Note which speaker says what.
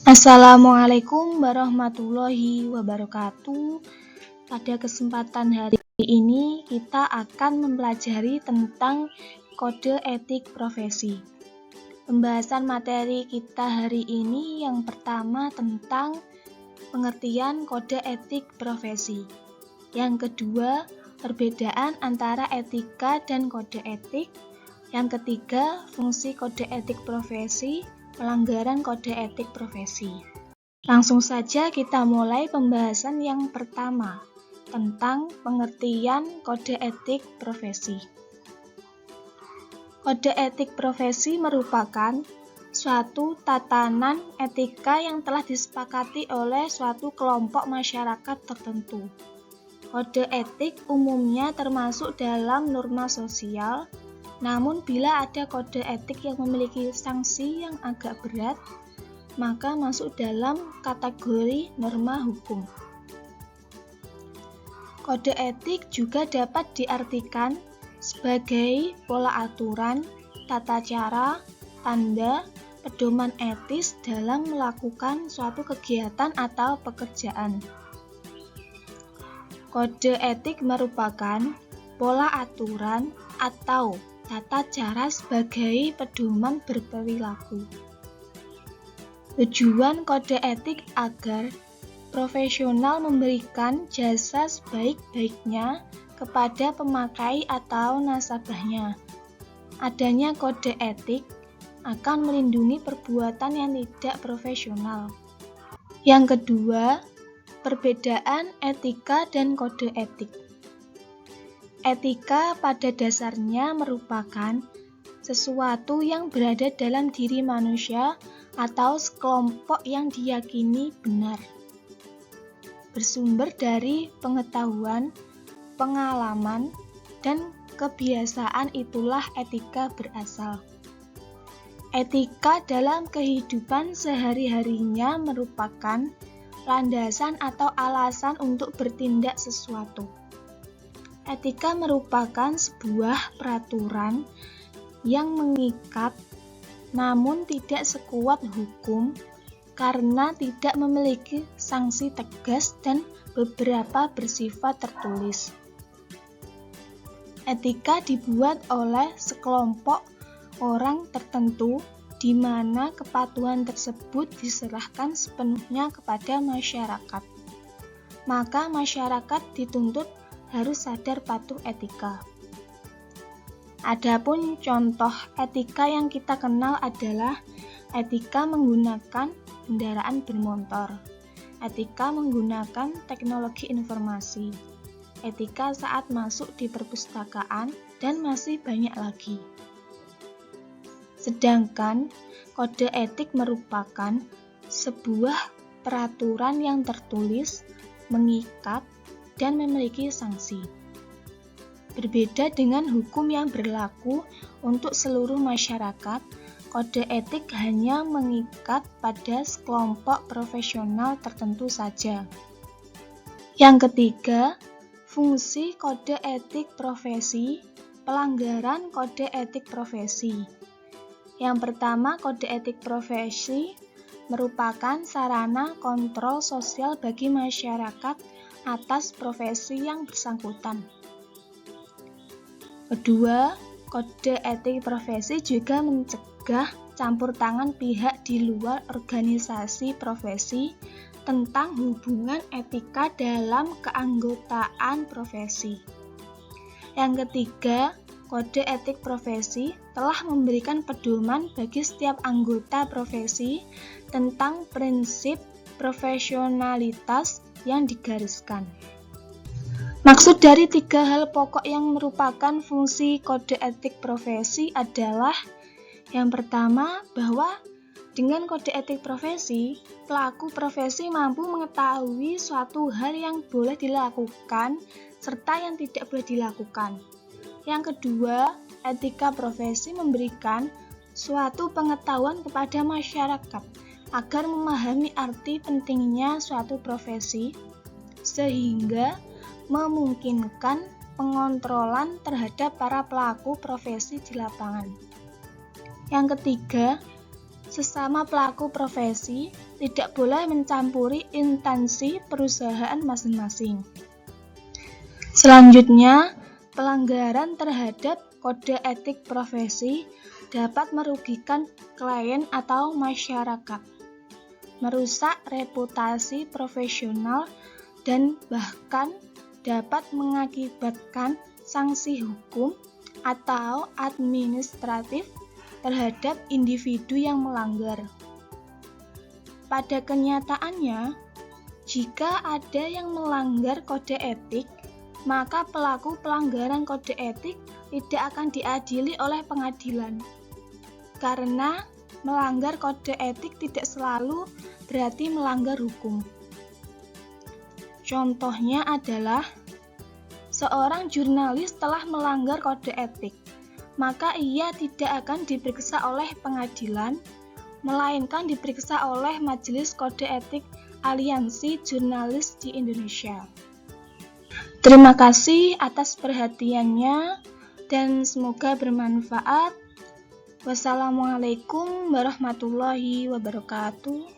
Speaker 1: Assalamualaikum warahmatullahi wabarakatuh. Pada kesempatan hari ini kita akan mempelajari tentang kode etik profesi. Pembahasan materi kita hari ini yang pertama tentang pengertian kode etik profesi. Yang kedua, perbedaan antara etika dan kode etik. Yang ketiga, fungsi kode etik profesi, pelanggaran kode etik profesi. Langsung saja kita mulai pembahasan yang pertama tentang pengertian kode etik profesi. Kode etik profesi merupakan suatu tatanan etika yang telah disepakati oleh suatu kelompok masyarakat tertentu. Kode etik umumnya termasuk dalam norma sosial. Namun bila ada kode etik yang memiliki sanksi yang agak berat, maka masuk dalam kategori norma hukum. Kode etik juga dapat diartikan sebagai pola aturan, tata cara, tanda, pedoman etis dalam melakukan suatu kegiatan atau pekerjaan. Kode etik merupakan pola aturan atau tata cara sebagai pedoman berperilaku. Tujuan kode etik agar profesional memberikan jasa sebaik-baiknya kepada pemakai atau nasabahnya. Adanya kode etik akan melindungi perbuatan yang tidak profesional. Yang kedua, perbedaan etika dan kode etik. Etika pada dasarnya merupakan sesuatu yang berada dalam diri manusia atau sekelompok yang diyakini benar. Bersumber dari pengetahuan, pengalaman, dan kebiasaan itulah etika berasal. Etika dalam kehidupan sehari-harinya merupakan landasan atau alasan untuk bertindak sesuatu. Etika merupakan sebuah peraturan yang mengikat namun tidak sekuat hukum karena tidak memiliki sanksi tegas dan beberapa bersifat tertulis. Etika dibuat oleh sekelompok orang tertentu di mana kepatuhan tersebut diserahkan sepenuhnya kepada masyarakat. Maka masyarakat dituntut harus sadar patuh etika. Adapun contoh etika yang kita kenal adalah etika menggunakan kendaraan bermotor, etika menggunakan teknologi informasi, etika saat masuk di perpustakaan, dan masih banyak lagi. Sedangkan kode etik merupakan sebuah peraturan yang tertulis, mengikat, dan memiliki sanksi. Berbeda dengan hukum yang berlaku untuk seluruh masyarakat, kode etik hanya mengikat pada sekelompok profesional tertentu saja. Yang ketiga, fungsi kode etik profesi, pelanggaran kode etik profesi. Yang pertama, kode etik profesi merupakan sarana kontrol sosial bagi masyarakat atas profesi yang bersangkutan. Kedua, kode etik profesi juga mencegah campur tangan pihak di luar organisasi profesi tentang hubungan etika dalam keanggotaan profesi. Yang ketiga, kode etik profesi telah memberikan pedoman bagi setiap anggota profesi tentang prinsip profesionalitas yang digariskan. Maksud dari 3 hal pokok yang merupakan fungsi kode etik profesi adalah yang pertama, bahwa dengan kode etik profesi, pelaku profesi mampu mengetahui suatu hal yang boleh dilakukan serta yang tidak boleh dilakukan. Yang kedua, etika profesi memberikan suatu pengetahuan kepada masyarakat agar memahami arti pentingnya suatu profesi, sehingga memungkinkan pengontrolan terhadap para pelaku profesi di lapangan. Yang ketiga, Sesama pelaku profesi tidak boleh mencampuri instansi perusahaan masing-masing. Selanjutnya, pelanggaran terhadap kode etik profesi dapat merugikan klien atau masyarakat, merusak reputasi profesional, dan bahkan dapat mengakibatkan sanksi hukum atau administratif terhadap individu yang melanggar. Pada kenyataannya, jika ada yang melanggar kode etik, maka pelaku pelanggaran kode etik tidak akan diadili oleh pengadilan. Karena melanggar kode etik tidak selalu berarti melanggar hukum. Contohnya adalah seorang jurnalis telah melanggar kode etik, maka ia tidak akan diperiksa oleh pengadilan, melainkan diperiksa oleh Majelis Kode Etik Aliansi Jurnalis di Indonesia. Terima kasih atas perhatiannya dan semoga bermanfaat. Wassalamualaikum warahmatullahi wabarakatuh.